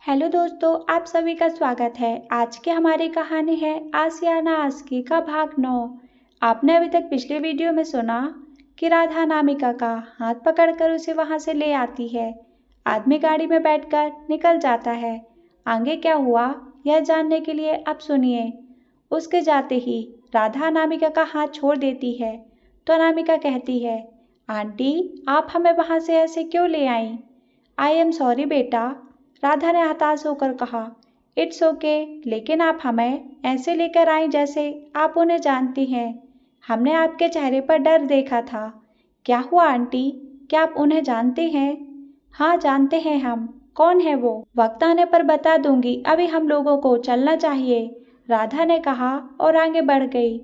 Hello दोस्तों, आप सभी का स्वागत है। आज की हमारी कहानी है आसियाना आस्की का भाग 9। आपने अभी तक पिछले वीडियो में सुना कि राधा अनामिका का हाथ पकड़कर उसे वहां से ले आती है। आदमी गाड़ी में बैठकर निकल जाता है। आगे क्या हुआ यह जानने के लिए अब सुनिए। उसके जाते ही राधा अनामिका का हाथ छोड़ देती है तो अनामिका कहती है, आंटी आप हमें वहां से ऐसे क्यों ले आई? आई एम सॉरी बेटा, राधा ने हताश होकर कहा। इट्स ओके, लेकिन आप हमें ऐसे लेकर आई जैसे आप उन्हें जानती हैं। हमने आपके चेहरे पर डर देखा था। क्या हुआ आंटी, क्या आप उन्हें जानते हैं? हाँ जानते हैं हम। कौन है वो? वक्त आने पर बता दूंगी, अभी हम लोगों को चलना चाहिए, राधा ने कहा और आगे बढ़ गई।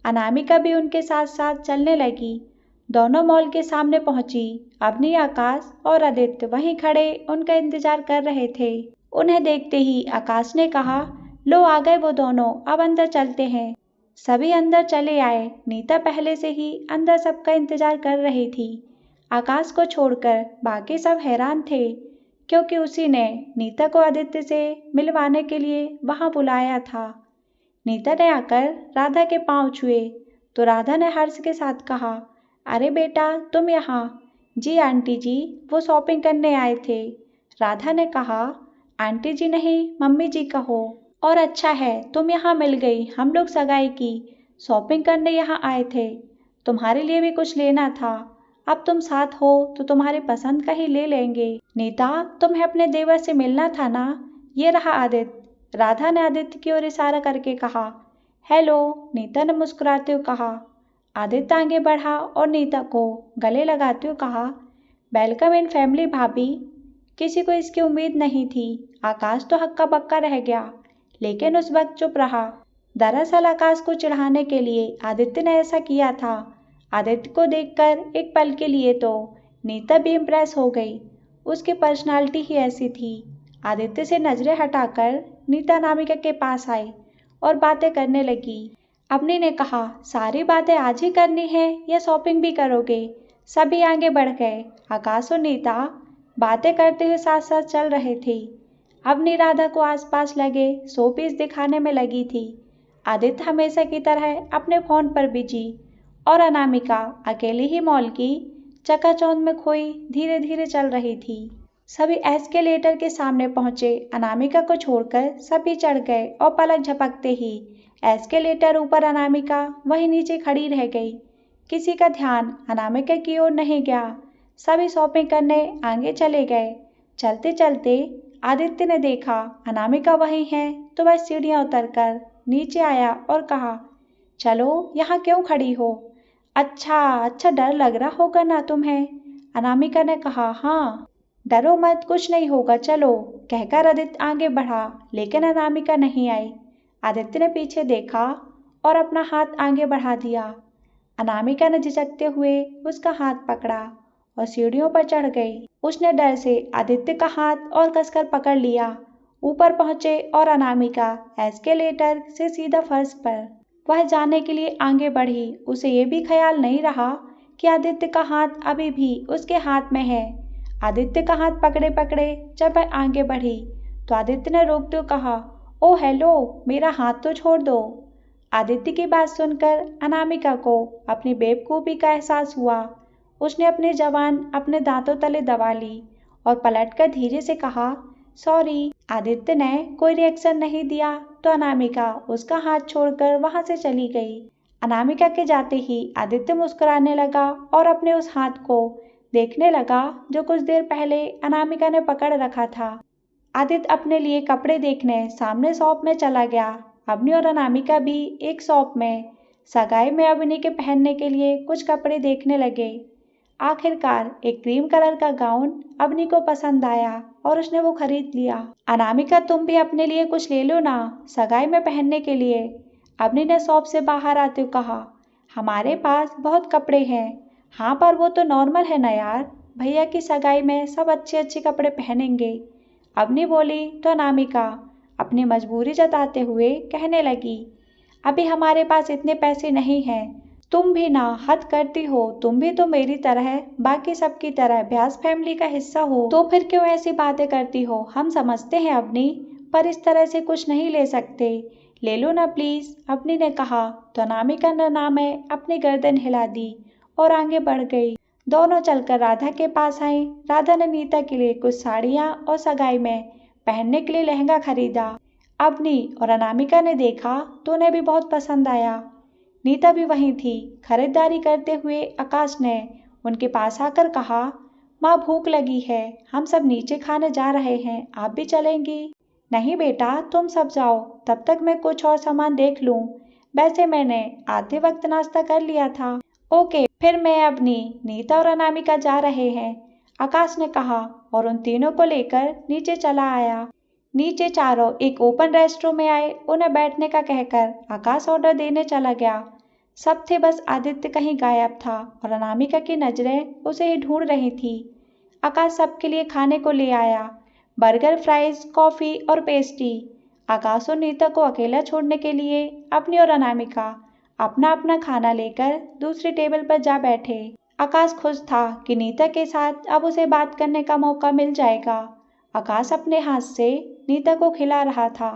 अनामिका भी उनके साथ साथ चलने लगी। दोनों मॉल के सामने पहुंची। अवनी, आकाश और आदित्य वहीं खड़े उनका इंतजार कर रहे थे। उन्हें देखते ही आकाश ने कहा, लो आ गए वो दोनों, अब अंदर चलते हैं। सभी अंदर चले आए। नीता पहले से ही अंदर सबका इंतजार कर रही थी। आकाश को छोड़कर बाकी सब हैरान थे, क्योंकि उसी ने नीता को आदित्य से मिलवाने के लिए वहां बुलाया था। नीता ने आकर राधा के पांव छुए तो राधा ने हर्ष के साथ कहा, अरे बेटा तुम यहाँ? जी आंटी जी, वो शॉपिंग करने आए थे, राधा ने कहा। आंटी जी नहीं, मम्मी जी कहो। और अच्छा है तुम यहाँ मिल गई, हम लोग सगाई की शॉपिंग करने यहाँ आए थे। तुम्हारे लिए भी कुछ लेना था। अब तुम साथ हो तो तुम्हारी पसंद का ही ले लेंगे। नीता तुम्हें अपने देवर से मिलना था ना? ये रहा आदित्य, राधा ने आदित्य की ओर इशारा करके कहा। हेलो, नीता ने मुस्कुराते हुए कहा। आदित्य आगे बढ़ा और नीता को गले लगाते हुए कहा, वेलकम इन फैमिली भाभी। किसी को इसकी उम्मीद नहीं थी। आकाश तो हक्का बक्का रह गया, लेकिन उस वक्त चुप रहा। दरअसल आकाश को चिढ़ाने के लिए आदित्य ने ऐसा किया था। आदित्य को देखकर एक पल के लिए तो नीता भी इम्प्रेस हो गई। उसकी पर्सनालिटी ही ऐसी थी। आदित्य से नजरें हटाकर नीता अनामिका के पास आई और बातें करने लगी। अवनी ने कहा, सारी बातें आज ही करनी है या शॉपिंग भी करोगे? सभी आगे बढ़ गए। आकाश और नीता बातें करते हुए साथ साथ चल रहे थे। अवनी राधा को आसपास लगे शो पीस दिखाने में लगी थी। आदित्य हमेशा की तरह अपने फोन पर बिजी और अनामिका अकेली ही मॉल की चकाचौंध में खोई धीरे धीरे चल रही थी। सभी एस्केलेटर के सामने पहुंचे। अनामिका को छोड़कर सभी चढ़ गए और पलक झपकते ही एस्केलेटर ऊपर, अनामिका वहीं नीचे खड़ी रह गई। किसी का ध्यान अनामिका की ओर नहीं गया। सभी शॉपिंग करने आगे चले गए। चलते चलते आदित्य ने देखा अनामिका वहीं है तो वह सीढ़ियां उतरकर नीचे आया और कहा, चलो यहाँ क्यों खड़ी हो? अच्छा डर लग रहा होगा ना तुम्हें? अनामिका ने कहा, हाँ डरो मत, कुछ नहीं होगा, चलो, कहकर आदित्य आगे बढ़ा, लेकिन अनामिका नहीं आई। आदित्य ने पीछे देखा और अपना हाथ आगे बढ़ा दिया। अनामिका ने झिझकते हुए उसका हाथ पकड़ा और सीढ़ियों पर चढ़ गई। उसने डर से आदित्य का हाथ और कसकर पकड़ लिया। ऊपर पहुंचे और अनामिका एस्केलेटर से सीधा फर्श पर वह जाने के लिए आगे बढ़ी। उसे ये भी ख्याल नहीं रहा कि आदित्य का हाथ अभी भी उसके हाथ में है। आदित्य का हाथ पकड़े पकड़े जब वह आगे बढ़ी तो आदित्य ने रोकते हुए कहा, ओ हेलो, मेरा हाथ तो छोड़ दो। आदित्य की बात सुनकर अनामिका को अपनी बेवकूफ़ी का एहसास हुआ। उसने अपनी जबान अपने दांतों तले दबा ली और पलटकर धीरे से कहा, सॉरी। आदित्य ने कोई रिएक्शन नहीं दिया तो अनामिका उसका हाथ छोड़कर वहां से चली गई। अनामिका के जाते ही आदित्य मुस्कुराने लगा और अपने उस हाथ को देखने लगा जो कुछ देर पहले अनामिका ने पकड़ रखा था। आदित्य अपने लिए कपड़े देखने सामने शॉप में चला गया। अवनी और अनामिका भी एक शॉप में सगाई में अवनी के पहनने के लिए कुछ कपड़े देखने लगे। आखिरकार एक क्रीम कलर का गाउन अवनी को पसंद आया और उसने वो खरीद लिया। अनामिका तुम भी अपने लिए कुछ ले लो ना, सगाई में पहनने के लिए, अवनी ने शॉप से बाहर आते हुए कहा। हमारे पास बहुत कपड़े हैं। हाँ पर वो तो नॉर्मल है ना यार, भैया की सगाई में सब अच्छे अच्छे कपड़े पहनेंगे, अवनी बोली तो अनामिका अपनी मजबूरी जताते हुए कहने लगी, अभी हमारे पास इतने पैसे नहीं हैं, तुम भी ना हद करती हो, तुम भी तो मेरी तरह बाकी सबकी तरह व्यास फैमिली का हिस्सा हो, तो फिर क्यों ऐसी बातें करती हो? हम समझते हैं अवनी, पर इस तरह से कुछ नहीं ले सकते। ले लो ना प्लीज, अवनी ने कहा तो अनामिका ने ना में अपनी गर्दन हिला दी और आगे बढ़ गई। दोनों चलकर राधा के पास आई। राधा ने नीता के लिए कुछ साड़ियाँ और सगाई में पहनने के लिए लहंगा खरीदा। अवनी और अनामिका ने देखा तो उन्हें भी बहुत पसंद आया। नीता भी वहीं थी। खरीदारी करते हुए आकाश ने उनके पास आकर कहा, माँ भूख लगी है, हम सब नीचे खाने जा रहे हैं, आप भी चलेंगी? नहीं बेटा, तुम सब जाओ, तब तक मैं कुछ और सामान देख लूं। वैसे मैंने आते वक्त नाश्ता कर लिया था। ओके, फिर मैं अपनी नीता और अनामिका जा रहे हैं, आकाश ने कहा और उन तीनों को लेकर नीचे चला आया। नीचे चारों एक ओपन रेस्टरूम में आए। उन्हें बैठने का कहकर आकाश ऑर्डर देने चला गया। सब थे, बस आदित्य कहीं गायब था और अनामिका की नजरें उसे ही ढूंढ रही थी। आकाश सबके लिए खाने को ले आया, बर्गर, फ्राइज, कॉफी और पेस्ट्री। आकाश और नीता को अकेला छोड़ने के लिए अपनी और अनामिका अपना अपना खाना लेकर दूसरी टेबल पर जा बैठे। आकाश खुश था कि नीता के साथ अब उसे बात करने का मौका मिल जाएगा। आकाश अपने हाथ से नीता को खिला रहा था।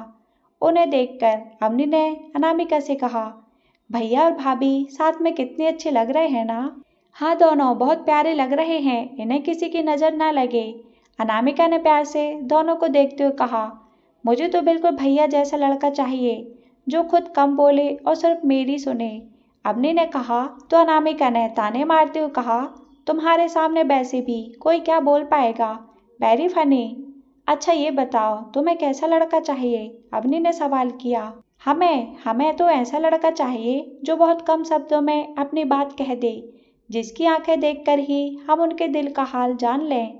उन्हें देखकर अवनी ने अनामिका से कहा, भैया और भाभी साथ में कितने अच्छे लग रहे हैं ना? हाँ, दोनों बहुत प्यारे लग रहे हैं, इन्हें किसी की नज़र ना लगे। अनामिका ने प्यार से दोनों को देखते हुए कहा, मुझे तो बिल्कुल भैया जैसा लड़का चाहिए, जो खुद कम बोले और सिर्फ मेरी सुने। अवनी ने कहा तो अनामिका ने ताने मारते हुए कहा, तुम्हारे सामने वैसे भी कोई क्या बोल पाएगा, वेरी फनी। अच्छा ये बताओ, तुम्हें कैसा लड़का चाहिए? अवनी ने सवाल किया। हमें हमें तो ऐसा लड़का चाहिए जो बहुत कम शब्दों में अपनी बात कह दे, जिसकी आंखें देखकर ही हम उनके दिल का हाल जान लें,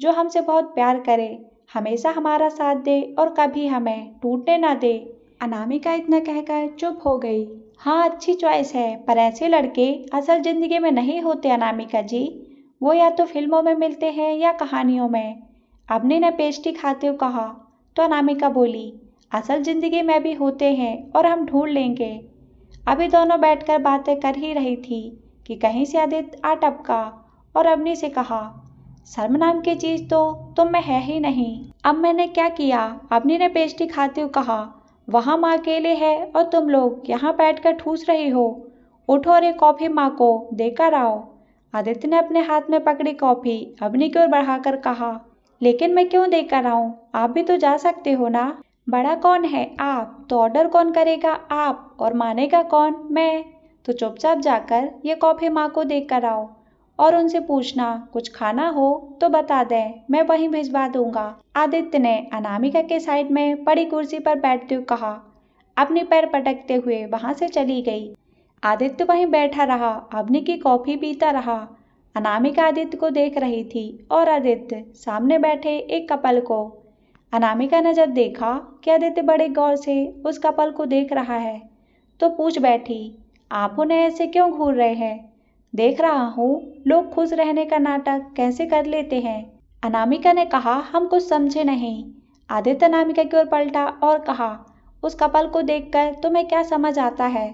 जो हमसे बहुत प्यार करे, हमेशा हमारा साथ दे और कभी हमें टूटने ना दे। अनामिका इतना कहकर चुप हो गई। हाँ, अच्छी चॉइस है, पर ऐसे लड़के असल जिंदगी में नहीं होते अनामिका जी, वो या तो फिल्मों में मिलते हैं या कहानियों में। अवनी ने पेस्ट्री खाते हुए कहा तो अनामिका बोली, असल जिंदगी में भी होते हैं और हम ढूंढ लेंगे। अभी दोनों बैठकर बातें कर ही रही थी कि कहीं से आदित्य आ टपका और अवनी से कहा, शर्म नाम की चीज तो तुम में है ही नहीं। अब मैंने क्या किया? अवनी ने पेस्ट्री खाते हुए कहा, वहाँ माँ अकेले है और तुम लोग यहाँ बैठकर ठूस रही हो। उठो और एक कॉफी माँ को देकर आओ। आदित्य ने अपने हाथ में पकड़ी कॉफी अवनी की ओर बढ़ाकर कहा, लेकिन मैं क्यों देकर आऊँ? आप भी तो जा सकते हो ना। बड़ा कौन है आप? तो ऑर्डर कौन करेगा? आप। और मानेगा कौन? मैं। तो चुपचाप जाकर ये कॉफी माँ को देकर आओ और उनसे पूछना कुछ खाना हो तो बता दें, मैं वहीं भिजवा दूंगा। आदित्य ने अनामिका के साइड में पड़ी कुर्सी पर बैठते हुए कहा। अपने पैर पटकते हुए वहां से चली गई। आदित्य वहीं बैठा रहा, अवनी की कॉफी पीता रहा। अनामिका आदित्य को देख रही थी और आदित्य सामने बैठे एक कपल को। अनामिका ने जब देखा कि आदित्य बड़े गौर से उस कपल को देख रहा है तो पूछ बैठी, आप उन्हें ऐसे क्यों घूर रहे हैं? देख रहा हूँ लोग खुश रहने का नाटक कैसे कर लेते हैं। अनामिका ने कहा, हम कुछ समझे नहीं। आदित्य अनामिका की ओर पलटा और कहा, उस कपल को देखकर तुम्हें क्या समझ आता है?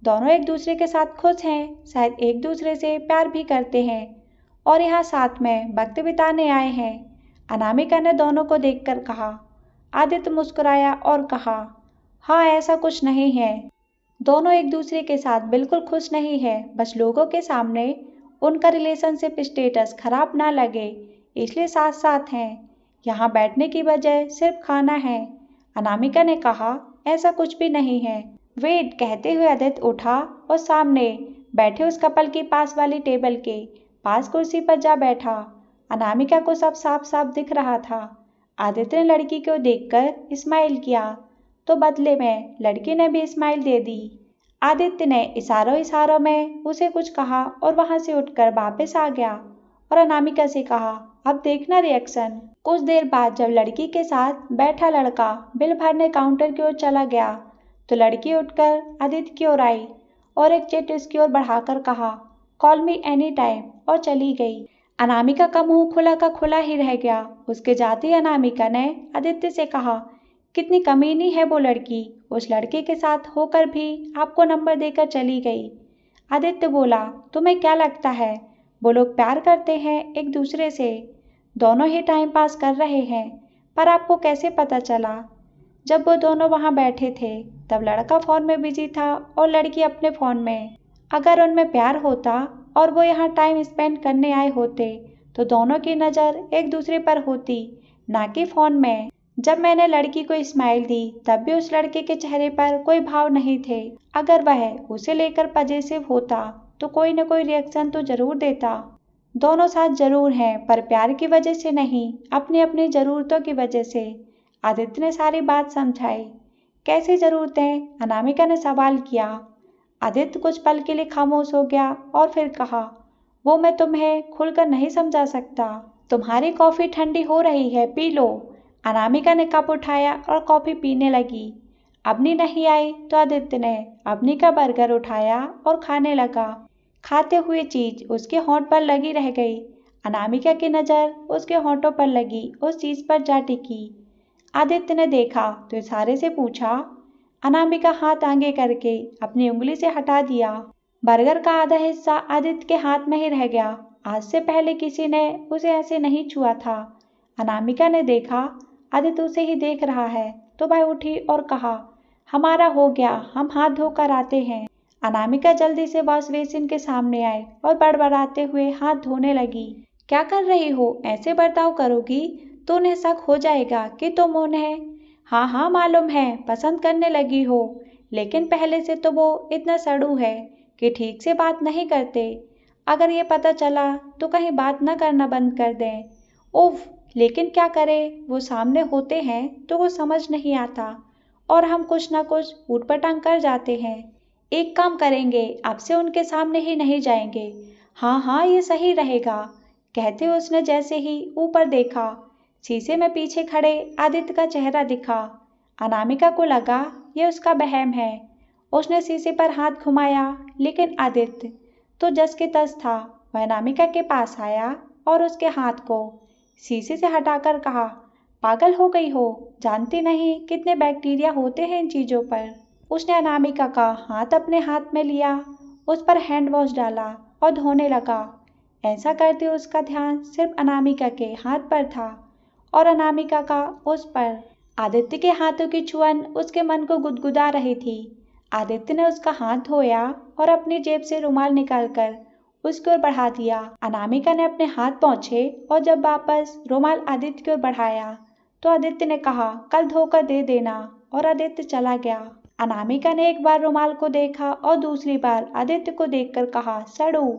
दोनों एक दूसरे के साथ खुश हैं, शायद एक दूसरे से प्यार भी करते हैं और यहाँ साथ में वक्त बिताने आए हैं। अनामिका ने दोनों को देखकर कहा। आदित्य मुस्कुराया और कहा, हाँ ऐसा कुछ नहीं है, दोनों एक दूसरे के साथ बिल्कुल खुश नहीं है, बस लोगों के सामने उनका रिलेशनशिप स्टेटस खराब ना लगे इसलिए साथ साथ हैं। यहाँ बैठने की वजह सिर्फ खाना है। अनामिका ने कहा, ऐसा कुछ भी नहीं है। वेट, कहते हुए आदित्य उठा और सामने बैठे उस कपल के पास वाली टेबल के पास कुर्सी पर जा बैठा। अनामिका को सब साफ साफ दिख रहा था। आदित्य ने लड़की को देखकर स्माइल किया तो बदले में लड़की ने भी स्माइल दे दी। आदित्य ने इशारों इशारों में उसे कुछ कहा और वहां से उठकर वापस आ गया और अनामिका से कहा, अब देखना रिएक्शन। कुछ देर बाद जब लड़की के साथ बैठा लड़का बिल भरने काउंटर की ओर चला गया तो लड़की उठकर आदित्य की ओर आई और एक चिट उसकी ओर बढ़ाकर कहा, कॉल मी एनी टाइम, और चली गई। अनामिका का मुंह खुला का खुला ही रह गया। उसके जाते ही अनामिका ने आदित्य से कहा, कितनी कमीनी है वो लड़की, उस लड़के के साथ होकर भी आपको नंबर देकर चली गई। आदित्य बोला, तुम्हें क्या लगता है वो लोग प्यार करते हैं एक दूसरे से? दोनों ही टाइम पास कर रहे हैं। पर आपको कैसे पता चला? जब वो दोनों वहां बैठे थे तब लड़का फोन में बिजी था और लड़की अपने फोन में। अगर उनमें प्यार होता और वो यहाँ टाइम स्पेंड करने आए होते तो दोनों की नज़र एक दूसरे पर होती, ना कि फोन में। जब मैंने लड़की को स्माइल दी तब भी उस लड़के के चेहरे पर कोई भाव नहीं थे। अगर वह उसे लेकर पजेसिव होता तो कोई न कोई रिएक्शन तो जरूर देता। दोनों साथ जरूर हैं पर प्यार की वजह से नहीं, अपनी अपनी ज़रूरतों की वजह से। आदित्य ने सारी बात समझाई। कैसी ज़रूरतें? अनामिका ने सवाल किया। आदित्य कुछ पल के लिए खामोश हो गया और फिर कहा, वो मैं तुम्हें खुलकर नहीं समझा सकता। तुम्हारी कॉफ़ी ठंडी हो रही है, पी लो। अनामिका ने कप उठाया और कॉफ़ी पीने लगी। अवनी नहीं आई तो आदित्य ने अवनी का बर्गर उठाया और खाने लगा। खाते हुए चीज उसके होंठ पर लगी रह गई। अनामिका की नज़र उसके होंठों पर लगी उस चीज पर जा टिकी। आदित्य ने देखा तो इशारे से पूछा। अनामिका हाथ आगे करके अपनी उंगली से हटा दिया। बर्गर का आधा हिस्सा आदित्य के हाथ में ही रह गया। आज से पहले किसी ने उसे ऐसे नहीं छुआ था। अनामिका ने देखा आदित्य उसे ही देख रहा है तो वह उठी और कहा, हमारा हो गया, हम हाथ धोकर आते हैं। अनामिका जल्दी से वॉश बेसिन के सामने आई और बड़बड़ाते हुए हाथ धोने लगी। क्या कर रही हो? ऐसे बर्ताव करोगी तो उन्हें शक हो जाएगा कि तुम उन्हें, हाँ हाँ मालूम है, पसंद करने लगी हो। लेकिन पहले से तो वो इतना सड़ू है कि ठीक से बात नहीं करते। अगर ये पता चला तो कहीं बात न करना बंद कर दें। उफ, लेकिन क्या करें, वो सामने होते हैं तो वो समझ नहीं आता और हम कुछ ना कुछ ऊटपटांग कर जाते हैं। एक काम करेंगे, अब से उनके सामने ही नहीं जाएंगे। हाँ हाँ, ये सही रहेगा। कहते हुए उसने जैसे ही ऊपर देखा, शीशे में पीछे खड़े आदित्य का चेहरा दिखा। अनामिका को लगा ये उसका वहम है। उसने शीशे पर हाथ घुमाया लेकिन आदित्य तो जस के तस था। वह अनामिका के पास आया और उसके हाथ को शीशे से हटाकर कहा, पागल हो गई हो? जानती नहीं कितने बैक्टीरिया होते हैं इन चीज़ों पर। उसने अनामिका का हाथ अपने हाथ में लिया, उस पर हैंड वॉश डाला और धोने लगा। ऐसा करते उसका ध्यान सिर्फ अनामिका के हाथ पर था और अनामिका का उस पर। आदित्य के हाथों की छुअन उसके मन को गुदगुदा रही थी। आदित्य ने उसका हाथ धोया और अपनी जेब से रुमाल निकालकर उसकी ओर बढ़ा दिया। अनामिका ने अपने हाथ पोंछे और जब वापस रुमाल आदित्य की ओर बढ़ाया तो आदित्य ने कहा, कल धोकर दे देना, और आदित्य चला गया। अनामिका ने एक बार रुमाल को देखा और दूसरी बार आदित्य को देखकर कहा, सड़ू।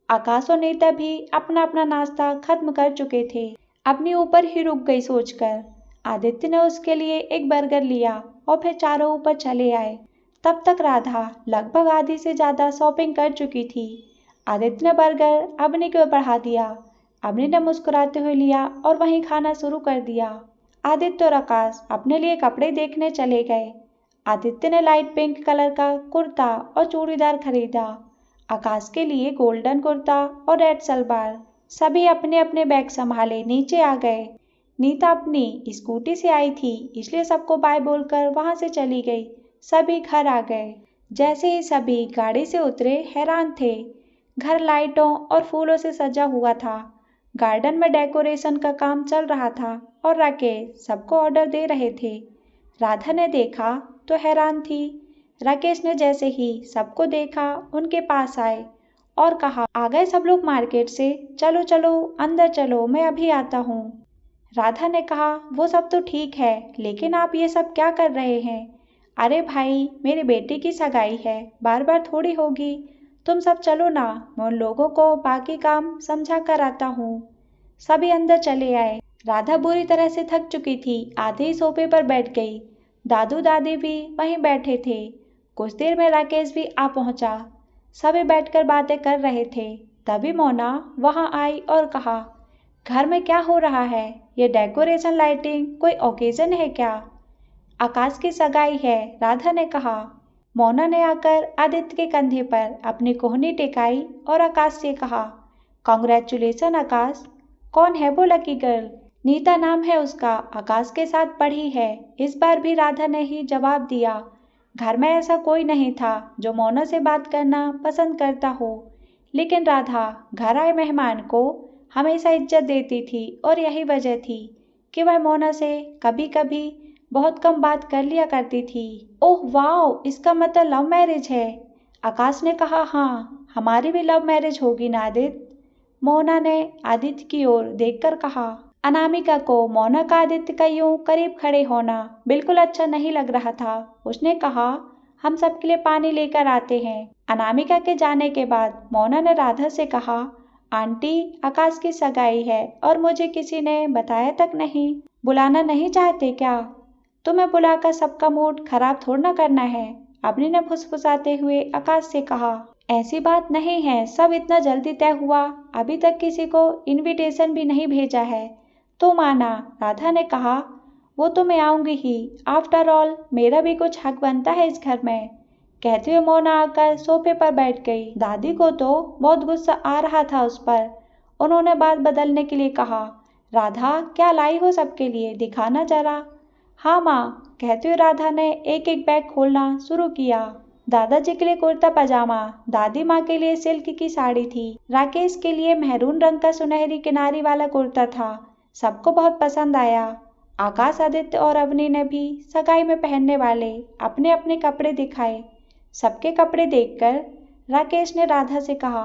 आकाश और नीता भी अपना अपना नाश्ता खत्म कर चुके थे। अपनी ऊपर ही रुक गई सोचकर। आदित्य ने उसके लिए एक बर्गर लिया और फिर चारों ऊपर चले आए। तब तक राधा लगभग आधी से ज्यादा शॉपिंग कर चुकी थी। आदित्य ने बर्गर अवनी की ओर बढ़ा दिया। अवनी ने मुस्कुराते हुए लिया और वहीं खाना शुरू कर दिया। आदित्य और आकाश अपने लिए कपड़े देखने चले गए। आदित्य ने लाइट पिंक कलर का कुर्ता और चूड़ीदार खरीदा। आकाश के लिए गोल्डन कुर्ता और रेड सलवार। सभी अपने अपने बैग संभाले नीचे आ गए। नीता अपनी स्कूटी से आई थी इसलिए सबको बाय बोलकर वहां से चली गई। सभी घर आ गए। जैसे ही सभी गाड़ी से उतरे हैरान थे। घर लाइटों और फूलों से सजा हुआ था। गार्डन में डेकोरेशन का काम चल रहा था और राकेश सबको ऑर्डर दे रहे थे। राधा ने देखा तो हैरान थी। राकेश ने जैसे ही सबको देखा उनके पास आए और कहा, आ गए सब लोग मार्केट से? चलो चलो अंदर चलो, मैं अभी आता हूँ। राधा ने कहा, वो सब तो ठीक है लेकिन आप ये सब क्या कर रहे हैं? अरे भाई, मेरे बेटे की सगाई है, बार बार थोड़ी होगी। तुम सब चलो ना, मैं उन लोगों को बाकी काम समझा कर आता हूँ। सभी अंदर चले आए। राधा बुरी तरह से थक चुकी थी, आधे ही सोफे पर बैठ गई। दादू दादी भी वहीं बैठे थे। कुछ देर में राकेश भी आ पहुंचा। सभी बैठकर बातें कर रहे थे। तभी मोना वहां आई और कहा, घर में क्या हो रहा है? ये डेकोरेशन लाइटिंग कोई ओकेजन है क्या? आकाश की सगाई है, राधा ने कहा। मोना ने आकर आदित्य के कंधे पर अपनी कोहनी टिकाई और आकाश से कहा, कॉन्ग्रेचुलेशन आकाश। कौन है वो लकी गर्ल? नीता नाम है उसका, आकाश के साथ पढ़ी है। इस बार भी राधा ने ही जवाब दिया। घर में ऐसा कोई नहीं था जो मोना से बात करना पसंद करता हो, लेकिन राधा घर आए मेहमान को हमेशा इज्जत देती थी और यही वजह थी कि वह मोना से कभी कभी बहुत कम बात कर लिया करती थी। ओह वाह, इसका मतलब लव मैरिज है? आकाश ने कहा। हाँ, हमारी भी लव मैरिज होगी ना आदित्य, मोना ने आदित्य की ओर देखकर कहा। अनामिका को मोना का आदित्य का यूं करीब खड़े होना बिल्कुल अच्छा नहीं लग रहा था। उसने कहा, हम सबके लिए पानी लेकर आते हैं। अनामिका के जाने के बाद मोना ने राधा से कहा, आंटी, आकाश की सगाई है और मुझे किसी ने बताया तक नहीं। बुलाना नहीं चाहते क्या? तुम्हें बुलाकर सबका मूड खराब थोड़ा ना करना है, अवनी ने फुसफुसाते हुए आकाश से कहा। ऐसी बात नहीं है, सब इतना जल्दी तय हुआ, अभी तक किसी को इनविटेशन भी नहीं भेजा है। तो माना, राधा ने कहा। वो तो मैं आऊंगी ही, आफ्टर ऑल मेरा भी कुछ हक बनता है इस घर में, कहते हुए मोना आकर सोफे पर बैठ गई। दादी को तो बहुत गुस्सा आ रहा था उस पर। उन्होंने बात बदलने के लिए कहा, राधा क्या लाई हो सबके लिए, दिखाना जरा। हाँ माँ, कहते हुए राधा ने एक एक बैग खोलना शुरू किया। दादाजी के लिए कुर्ता पजामा, दादी माँ के लिए सिल्क की साड़ी थी, राकेश के लिए मेहरून रंग का सुनहरी किनारी वाला कुर्ता था। सबको बहुत पसंद आया। आकाश, आदित्य और अवनी ने भी सगाई में पहनने वाले अपने अपने कपड़े दिखाए। सबके कपड़े देखकर राकेश ने राधा से कहा,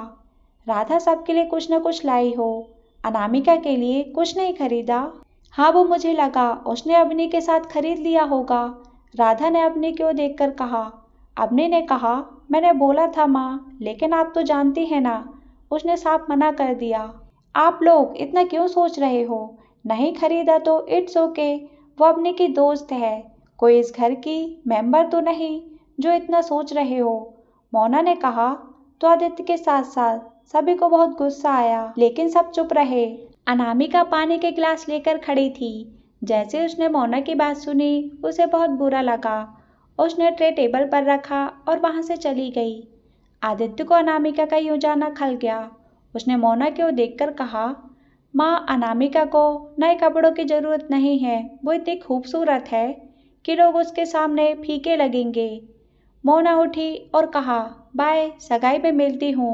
राधा सबके लिए कुछ न कुछ लाई हो, अनामिका के लिए कुछ नहीं खरीदा? हाँ, वो मुझे लगा उसने अवनी के साथ खरीद लिया होगा, राधा ने अवनी की ओर देखकर कहा। अवनी ने कहा, मैंने बोला था माँ, लेकिन आप तो जानती हैं ना, उसने साफ मना कर दिया। आप लोग इतना क्यों सोच रहे हो? नहीं खरीदा तो इट्स ओके, वो अवनी की दोस्त है, कोई इस घर की मेंबर तो नहीं जो इतना सोच रहे हो, मोना ने कहा। तो आदित्य के साथ साथ सभी को बहुत गुस्सा आया, लेकिन सब चुप रहे। अनामिका पानी के गिलास लेकर खड़ी थी। जैसे उसने मोना की बात सुनी, उसे बहुत बुरा लगा। उसने ट्रे टेबल पर रखा और वहां से चली गई। आदित्य को अनामिका का यूं जाना खल गया। उसने मोना की ओर देखकर कहा, माँ, अनामिका को नए कपड़ों की जरूरत नहीं है, वो इतनी खूबसूरत है कि लोग उसके सामने फीके लगेंगे। मोना उठी और कहा, बाय, सगाई में मिलती हूँ।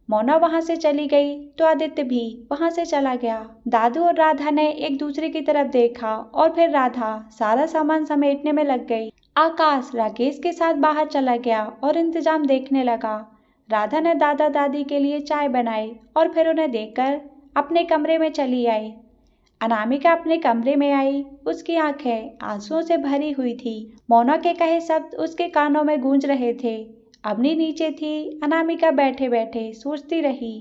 मोना वहां से चली गई तो आदित्य भी वहां से चला गया। दादू और राधा ने एक दूसरे की तरफ देखा और फिर राधा सारा सामान समेटने में लग गई। आकाश राकेश के साथ बाहर चला गया और इंतजाम देखने लगा। राधा ने दादा दादी के लिए चाय बनाई और फिर उन्हें देखकर अपने कमरे में चली आई। अनामिका अपने कमरे में आई। उसकी आंखें आंसुओं से भरी हुई थी। मोना के कहे शब्द उसके कानों में गूंज रहे थे। अवनी नीचे थी। अनामिका बैठे बैठे सोचती रही।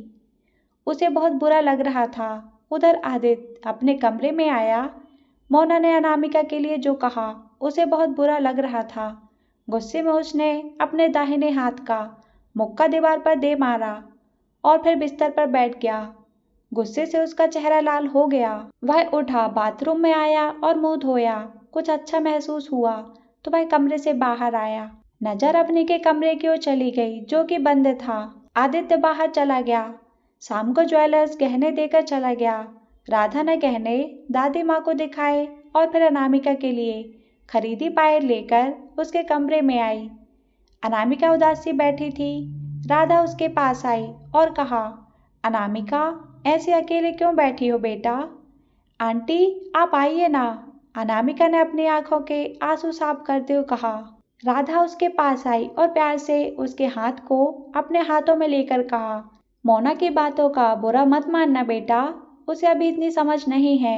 उसे बहुत बुरा लग रहा था। उधर आदित्य अपने कमरे में आया। मोना ने अनामिका के लिए जो कहा, उसे बहुत बुरा लग रहा था। गुस्से में उसने अपने दाहिने हाथ का मुक्का दीवार पर दे मारा और फिर बिस्तर पर बैठ गया। गुस्से से उसका चेहरा लाल हो गया। वह उठा, बाथरूम में आया और मुंह धोया। कुछ अच्छा महसूस हुआ तो वह कमरे से बाहर आया। नजर अवनी के कमरे की ओर चली गई, जो कि बंद था। आदित्य बाहर चला गया। शाम को ज्वेलर्स गहने देकर चला गया। राधा ने गहने दादी माँ को दिखाए और फिर अनामिका के लिए खरीदी पायल लेकर उसके कमरे में आई। अनामिका उदासी बैठी थी। राधा उसके पास आई और कहा, अनामिका, ऐसे अकेले क्यों बैठी हो बेटा? आंटी, आप आइए ना, अनामिका ने अपनी आंखों के आंसू साफ करते हुए कहा। राधा उसके पास आई और प्यार से उसके हाथ को अपने हाथों में लेकर कहा, मोना की बातों का बुरा मत मानना बेटा, उसे अभी इतनी समझ नहीं है।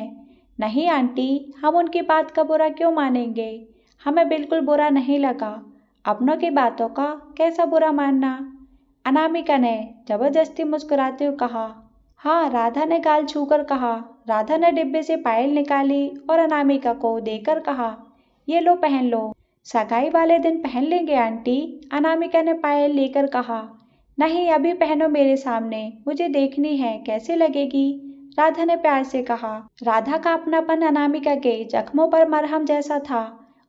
नहीं आंटी, हम उनकी बात का बुरा क्यों मानेंगे? हमें बिल्कुल बुरा नहीं लगा। अपनों की बातों का कैसा बुरा मानना? अनामिका ने जबरदस्ती मुस्कुराते हुए कहा। हाँ, राधा ने गाल छूकर कहा। राधा ने डिब्बे से पायल निकाली और अनामिका को देकर कहा, ये लो, पहन लो। सगाई वाले दिन पहन लेंगे आंटी, अनामिका ने पायल लेकर कहा। नहीं, अभी पहनो मेरे सामने, मुझे देखनी है कैसे लगेगी, राधा ने प्यार से कहा। राधा का अपनापन अनामिका के जख्मों पर मरहम जैसा था।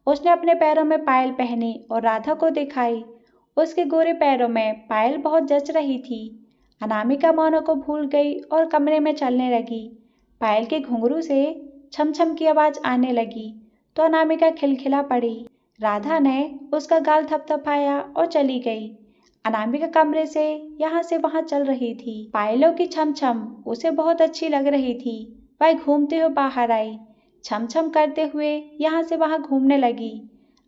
उसने अपने पैरों में पायल पहनी और राधा को दिखाई। उसके गोरे पैरों में पायल बहुत जच रही थी। अनामिका मोना को भूल गई और कमरे में चलने लगी। पायल के घुंघरू से छम छम की आवाज आने लगी तो अनामिका खिलखिला पड़ी। राधा ने उसका गाल थपथपाया और चली गई। अनामिका कमरे से यहाँ से वहाँ चल रही थी। पायलों की छम छम उसे बहुत अच्छी लग रही थी। वह घूमते हुए बाहर आई, छम छम करते हुए यहाँ से वहाँ घूमने लगी।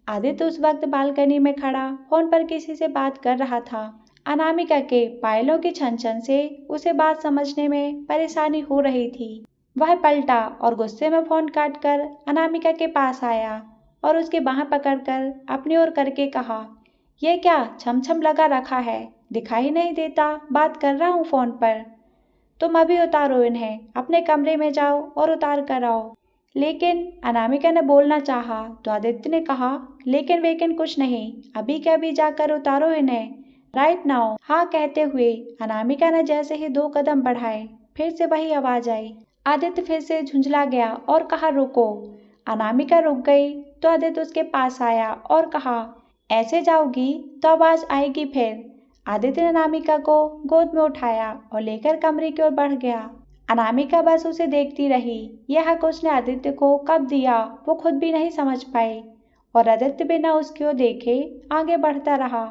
आदित्य उस वक्त बालकनी में खड़ा फोन पर किसी से बात कर रहा था। अनामिका के पायलों की छन छन से उसे बात समझने में परेशानी हो रही थी। वह पलटा और गुस्से में फोन काट कर अनामिका के पास आया और उसकी बाह पकड़कर अपनी ओर करके कहा, ये क्या छम छम लगा रखा है, दिखाई नहीं देता, बात कर रहा हूँ फोन पर। तुम अभी उतारो इन्हें, अपने कमरे में जाओ और उतार कर आओ। लेकिन अनामिका ने बोलना चाहा तो आदित्य ने कहा, लेकिन वेकिन कुछ नहीं, अभी के अभी जाकर उतारो इन्हें, राइट नाउ। हाँ कहते हुए अनामिका ने जैसे ही 2 कदम बढ़ाए, फिर से वही आवाज आई। आदित्य फिर से झुंझला गया और कहा, रुको। अनामिका रुक गई तो आदित्य उसके पास आया और कहा, ऐसे जाओगी तो आवाज आएगी फिर। आदित्य ने अनामिका को गोद में उठाया और लेकर कमरे की ओर बढ़ गया। अनामिका बस उसे देखती रही। यह हक उसने आदित्य को कब दिया वो खुद भी नहीं समझ पाई, और आदित्य बिना उसकी ओर देखे आगे बढ़ता रहा।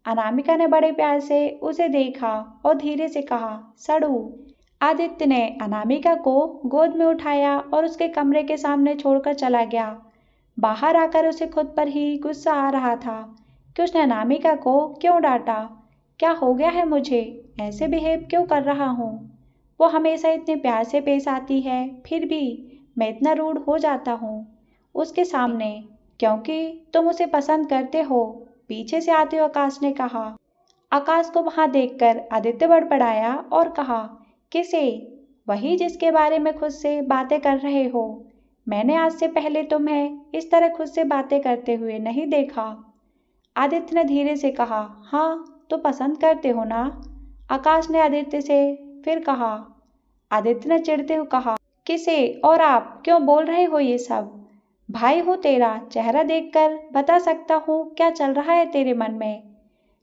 अनामिका ने बड़े प्यार से उसे देखा और धीरे से कहा, सड़ू। आदित्य ने अनामिका को गोद में उठाया और उसके कमरे के सामने छोड़कर चला गया। बाहर आकर उसे खुद पर ही गुस्सा आ रहा था कि उसने अनामिका को क्यों डांटा। क्या हो गया है मुझे, ऐसे बिहेव क्यों कर रहा हूँ। वो हमेशा इतने प्यार से पेश आती है, फिर भी मैं इतना रूड हो जाता हूँ उसके सामने, क्योंकि तुम उसे पसंद करते हो, पीछे से आते हुए आकाश ने कहा। आकाश को वहां देखकर आदित्य बड़बड़ाया और कहा, किसे? वही जिसके बारे में खुद से बातें कर रहे हो। मैंने आज से पहले तुम्हें इस तरह खुद से बातें करते हुए नहीं देखा। आदित्य ने धीरे से कहा, हाँ तो पसंद करते हो ना? आकाश ने आदित्य से फिर कहा। आदित्य ने चिढ़ते हुए कहा, किसे और आप क्यों बोल रहे हो ये सब? भाई हो तेरा, चेहरा देखकर बता सकता हूँ क्या चल रहा है तेरे मन में।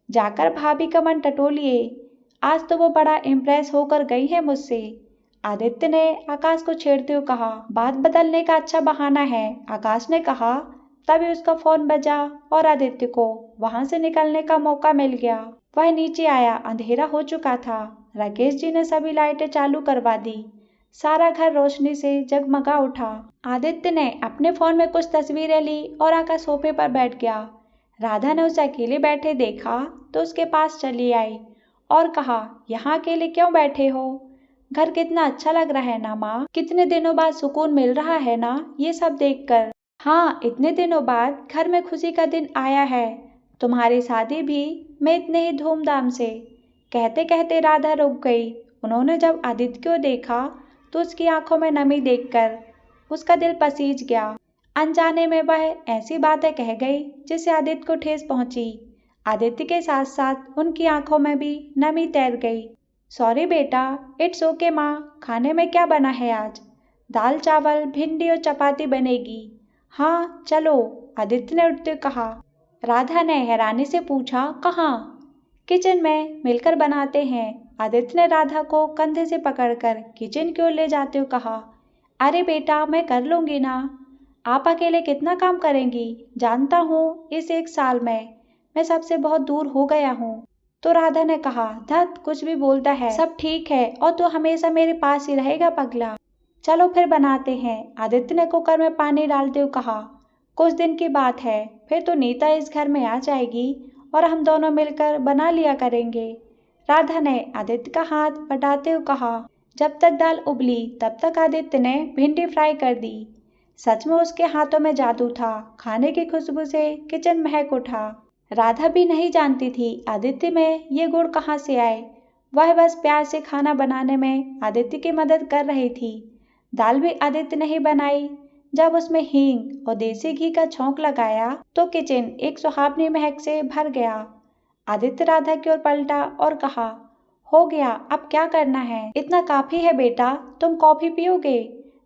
जाकर भाभी का मन टटोलिए, आज तो वो बड़ा इम्प्रेस होकर गई है मुझसे। आदित्य ने आकाश को छेड़ते हुए कहा। बात बदलने का अच्छा बहाना है, आकाश ने कहा। तभी उसका फोन बजा और आदित्य को वहां से निकलने का मौका मिल गया। वह नीचे आया, अंधेरा हो चुका था। राकेश जी ने सभी लाइटें चालू करवा दी। सारा घर रोशनी से जगमगा उठा। आदित्य ने अपने फोन में कुछ तस्वीरें ली और आकर सोफे पर बैठ गया। राधा ने उसे अकेले बैठे देखा तो उसके पास चली आई और कहा, यहाँ अकेले क्यों बैठे हो? घर कितना अच्छा लग रहा है ना माँ, कितने दिनों बाद सुकून मिल रहा है ना ये सब देखकर। हाँ, इतने दिनों बाद घर में खुशी का दिन आया है, तुम्हारी शादी भी मैं इतने ही धूमधाम से। कहते कहते राधा रुक गई। उन्होंने जब आदित्य को देखा तो उसकी आंखों में नमी देखकर उसका दिल पसीज गया। अनजाने में वह ऐसी बातें कह गई जिससे आदित्य को ठेस पहुंची। आदित्य के साथ साथ उनकी आंखों में भी नमी तैर गई। सॉरी बेटा, इट्स ओके माँ, खाने में क्या बना है आज? दाल चावल भिंडी और चपाती बनेगी। हाँ चलो, आदित्य ने उठते कहा। राधा ने हैरानी से पूछा, कहाँ? किचन में, मिलकर बनाते हैं। आदित्य ने राधा को कंधे से पकड़कर किचन की ओर ले जाते हुए कहा। अरे बेटा, मैं कर लूंगी ना, आप अकेले कितना काम करेंगी? जानता हूँ इस 1 साल में मैं सबसे बहुत दूर हो गया हूँ। तो राधा ने कहा, धत कुछ भी बोलता है, सब ठीक है और तू हमेशा मेरे पास ही रहेगा पगला। चलो फिर बनाते हैं। आदित्य ने कुकर में पानी डालते हुए कहा। कुछ दिन की बात है, फिर तो नीता इस घर में आ जाएगी और हम दोनों मिलकर बना लिया करेंगे। राधा ने आदित्य का हाथ बटाते हुए कहा। जब तक दाल उबली तब तक आदित्य ने भिंडी फ्राई कर दी। सच में उसके हाथों में जादू था। खाने की खुशबू से किचन महक उठा। राधा भी नहीं जानती थी आदित्य में ये गुण कहाँ से आए। वह बस प्यार से खाना बनाने में आदित्य की मदद कर रही थी। दाल भी आदित्य ने ही बनाई। जब उसमें हींग और देसी घी का छौंक लगाया तो किचन एक सुहावनी महक से भर गया। आदित्य राधा की ओर पलटा और कहा, हो गया, अब क्या करना है? इतना काफी है बेटा, तुम कॉफी पियोगे?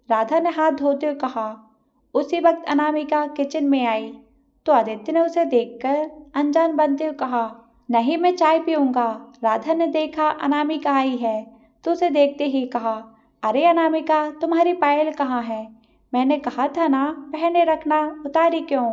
राधा ने हाथ धोते हुए कहा। उसी वक्त अनामिका किचन में आई तो आदित्य ने उसे देखकर अनजान बनते हुए कहा, नहीं मैं चाय पीऊंगा। राधा ने देखा अनामिका आई है तो उसे देखते ही कहा, अरे अनामिका, तुम्हारी पायल कहाँ है? मैंने कहा था ना पहने रखना, उतारी क्यों?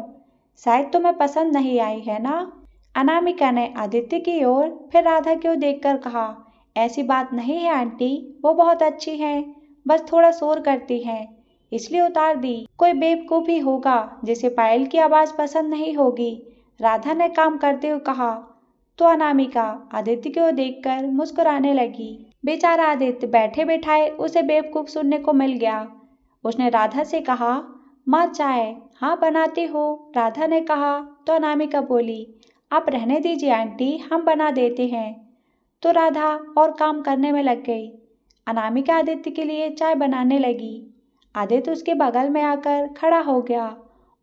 शायद तुम्हें पसंद नहीं आई है ना। अनामिका ने आदित्य की ओर फिर राधा की ओर देखकर कहा, ऐसी बात नहीं है आंटी, वो बहुत अच्छी हैं, बस थोड़ा शोर करती हैं, इसलिए उतार दी। कोई बेवकूफ ही होगा जिसे पायल की आवाज़ पसंद नहीं होगी, राधा ने काम करते हुए कहा। तो अनामिका आदित्य की ओर देखकर मुस्कुराने लगी। बेचारा आदित्य बैठे बैठाए उसे बेवकूफ सुनने को मिल गया। उसने राधा से कहा, माँ चाय? हाँ बनाती हो, राधा ने कहा। तो अनामिका बोली, आप रहने दीजिए आंटी, हम बना देते हैं। तो राधा और काम करने में लग गई। अनामिका आदित्य के लिए चाय बनाने लगी। आदित्य उसके बगल में आकर खड़ा हो गया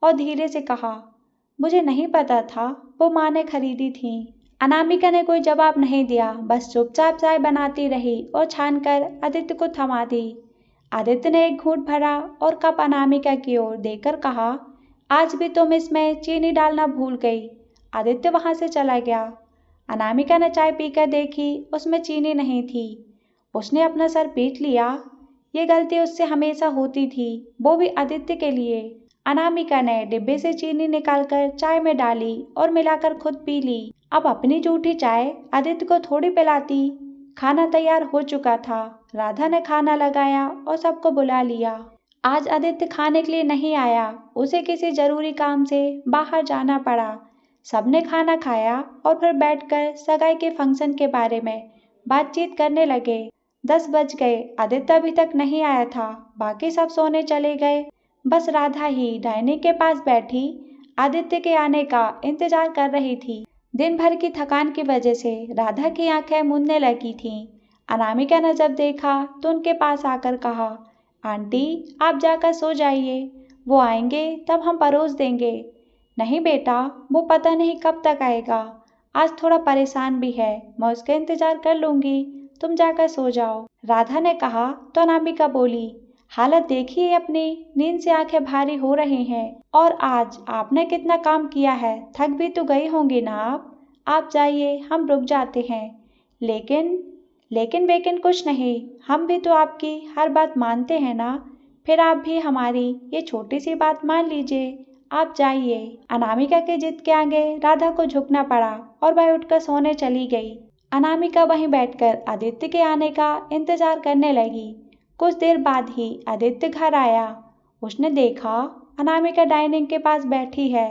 और धीरे से कहा, मुझे नहीं पता था वो माँ ने खरीदी थी। अनामिका ने कोई जवाब नहीं दिया, बस चुपचाप चाय बनाती रही और छानकर आदित्य को थमा दी। आदित्य ने एक घूंट भरा और कप अनामिका की ओर देकर कहा, आज भी तुम इसमें चीनी डालना भूल गई। आदित्य वहां से चला गया। अनामिका ने चाय पीकर देखी, उसमें चीनी नहीं थी। उसने अपना सर पीट लिया। ये गलती उससे हमेशा होती थी, वो भी आदित्य के लिए। अनामिका ने डिब्बे से चीनी निकालकर चाय में डाली और मिलाकर खुद पी ली। अब अपनी जूठी चाय आदित्य को थोड़ी पिलाती। खाना तैयार हो चुका था। राधा ने खाना लगाया और सबको बुला लिया। आज आदित्य खाने के लिए नहीं आया, उसे किसी जरूरी काम से बाहर जाना पड़ा। सबने खाना खाया और फिर बैठकर सगाई के फंक्शन के बारे में बातचीत करने लगे। 10 बज गए, आदित्य अभी तक नहीं आया था। बाकी सब सोने चले गए। बस राधा ही डाइनिंग के पास बैठी आदित्य के आने का इंतजार कर रही थी। दिन भर की थकान की वजह से राधा की आंखें मूंदने लगी थीं। अनामिका ने जब देखा तो उनके पास आकर कहा, आंटी आप जाकर सो जाइए, वो आएंगे तब हम परोस देंगे। नहीं बेटा, वो पता नहीं कब तक आएगा, आज थोड़ा परेशान भी है, मैं उसका इंतजार कर लूंगी, तुम जाकर सो जाओ, राधा ने कहा। तो अनामिका बोली, हालत देखिए अपनी, नींद से आंखें भारी हो रही हैं और आज आपने कितना काम किया है, थक भी तो गई होंगी ना आप जाइए, हम रुक जाते हैं। लेकिन वेकिन कुछ नहीं, हम भी तो आपकी हर बात मानते हैं ना, फिर आप भी हमारी ये छोटी सी बात मान लीजिए, आप जाइए। अनामिका के जिद के आगे राधा को झुकना पड़ा और वह उठकर सोने चली गई। अनामिका वहीं बैठकर आदित्य के आने का इंतजार करने लगी। कुछ देर बाद ही आदित्य घर आया। उसने देखा अनामिका डाइनिंग के पास बैठी है,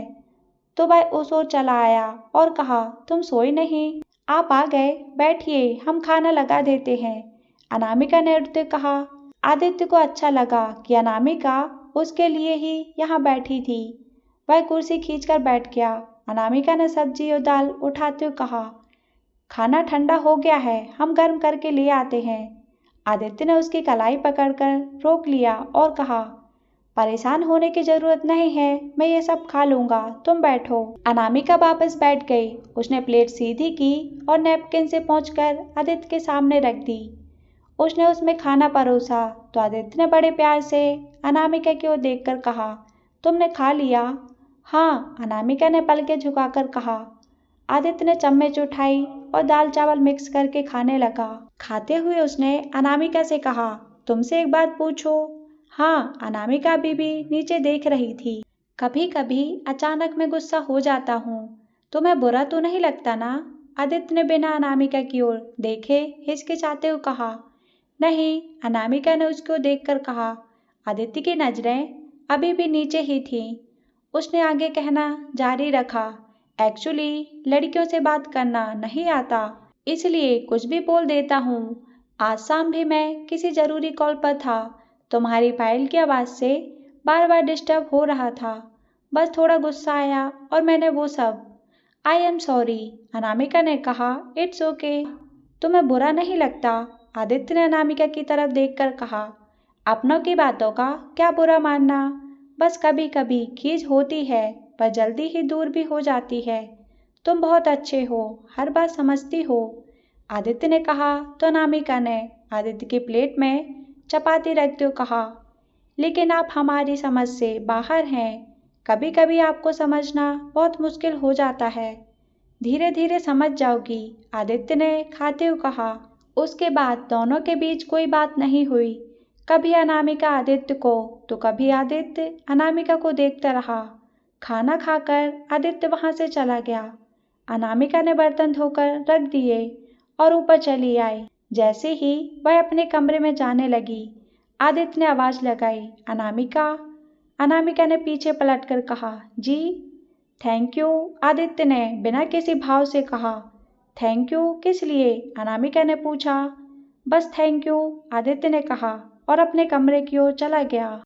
तो वह उस ओर चला आया और कहा, तुम सोई नहीं, आप आ गए, बैठिए, हम खाना लगा देते हैं। अनामिका ने उठते कहा। आदित्य को अच्छा लगा कि अनामिका उसके लिए ही यहाँ बैठी थी। वह कुर्सी खींचकर बैठ गया। अनामिका ने सब्जी और दाल उठाते हुए कहा, खाना ठंडा हो गया है, हम गर्म करके ले आते हैं। आदित्य ने उसकी कलाई पकड़कर रोक लिया और कहा, परेशान होने की जरूरत नहीं है, मैं ये सब खा लूंगा, तुम बैठो। अनामिका वापस बैठ गई। उसने प्लेट सीधी की और नैपकिन से पोंछकर आदित्य के सामने रख दी। उसने उसमें खाना परोसा तो आदित्य ने बड़े प्यार से अनामिका की ओर देखकर कहा, तुमने खा लिया? हाँ, अनामिका ने पलकें झुकाकर कहा। आदित्य ने चम्मच उठाई और दाल चावल मिक्स करके खाने लगा। खाते हुए उसने अनामिका से कहा, तुमसे एक बात पूछो? हाँ, अनामिका अभी भी नीचे देख रही थी। कभी कभी अचानक मैं गुस्सा हो जाता हूँ, तुम्हें बुरा तो नहीं लगता ना? आदित्य ने बिना अनामिका की ओर देखे हिचकिचाते हुए कहा। नहीं, अनामिका ने उसको देखकर कहा। आदित्य की नजरें अभी भी नीचे ही थीं। उसने आगे कहना जारी रखा, एक्चुअली लड़कियों से बात करना नहीं आता, इसलिए कुछ भी बोल देता हूँ। आज शाम भी मैं किसी जरूरी कॉल पर था, तुम्हारी फाइल की आवाज़ से बार बार डिस्टर्ब हो रहा था, बस थोड़ा गुस्सा आया और मैंने वो सब। आई एम सॉरी, अनामिका ने कहा। इट्स ओके, तुम्हें बुरा नहीं लगता? आदित्य ने अनामिका की तरफ देखकर कहा। अपनों की बातों का क्या बुरा मानना, बस कभी कभी खीज होती है, पर जल्दी ही दूर भी हो जाती है। तुम बहुत अच्छे हो, हर बात समझती हो, आदित्य ने कहा। तो अनामिका ने आदित्य की प्लेट में चपाती रखते हुए कहा, लेकिन आप हमारी समझ से बाहर हैं, कभी कभी आपको समझना बहुत मुश्किल हो जाता है। धीरे धीरे समझ जाओगी, आदित्य ने खाते हुए कहा। उसके बाद दोनों के बीच कोई बात नहीं हुई। कभी अनामिका आदित्य को तो कभी आदित्य अनामिका को देखता रहा। खाना खाकर आदित्य वहां से चला गया। अनामिका ने बर्तन धोकर रख दिए और ऊपर चली आई। जैसे ही वह अपने कमरे में जाने लगी, आदित्य ने आवाज लगाई, अनामिका। अनामिका ने पीछे पलटकर कहा, जी। थैंक यू, आदित्य ने बिना किसी भाव से कहा। थैंक यू किस लिए? अनामिका ने पूछा। बस थैंक यू, आदित्य ने कहा और अपने कमरे की ओर चला गया।